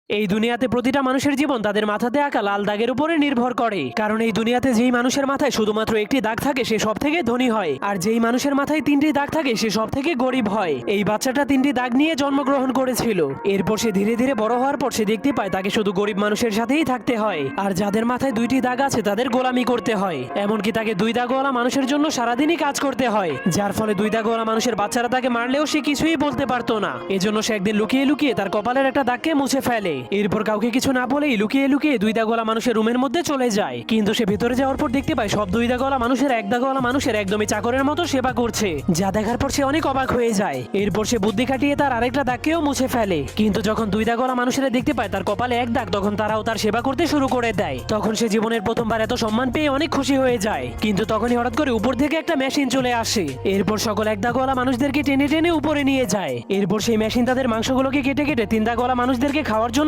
এই দুনিয়াতে প্রতিটা মানুষের জীবন তাদের মাথাতে আঁকা লাল দাগের উপরে নির্ভর করে। কারণ এই দুনিয়াতে যেই মানুষের মাথায় শুধুমাত্র একটি দাগ থাকে সে সব থেকে ধনী হয়, আর যেই মানুষের মাথায় তিনটি দাগ থাকে সে সব থেকে গরিব হয়। এই বাচ্চাটা তিনটি দাগ নিয়ে জন্মগ্রহণ করেছিল। এরপর সে ধীরে ধীরে বড় হওয়ার পর সে দেখতে পায় তাকে শুধু গরিব মানুষের সাথেই থাকতে হয়, আর যাদের মাথায় দুইটি দাগ আছে তাদের গোলামি করতে হয়। এমনকি তাকে দুই দাগওয়ালা মানুষের জন্য সারাদিনই কাজ করতে হয়, যার ফলে দুই দাগওয়ালা মানুষের বাচ্চারা তাকে মারলেও সে কিছুই বলতে পারতো না। এজন্য সে একদিন লুকিয়ে লুকিয়ে তার কপালের একটা দাগকে মুছে ফেলে। এরপর কাউকে কিছু না বলেই লুকিয়ে লুকিয়ে দুই দাগওয়ালা মানুষের রুমের মধ্যে চলে যায়। কিন্তু সে ভিতরে যাওয়ার পর দেখতে পায় সব দুই দাগওয়ালা মানুষের এক দাগওয়ালা মানুষের একদমই চাকরের মতো সেবা করছে, যা দেখার পর সে অনেক অবাক হয়ে যায়। এরপর সে বুদ্ধি খাটিয়ে তার আরেকটা দাগকেও মুছে ফেলে। কিন্তু যখন দুই দাগওয়ালা মানুষেরা দেখতে পায় তার কপালে এক দাগ, তখন তারাও তার সেবা করতে শুরু করে দেয়। তখন সে জীবনের প্রথমবার এত সম্মান পেয়ে অনেক খুশি হয়ে যায়। কিন্তু তখনই হঠাৎ করে উপর থেকে একটা মেশিন চলে আসে। এরপর সকল এক দাগওয়ালা মানুষদেরকে টেনে টেনে উপরে নিয়ে যায়। এরপর সেই মেশিন তাদের মাংসগুলোকে কেটে কেটে তিন দাগওয়ালা মানুষদেরকে খাওয়ার জন্য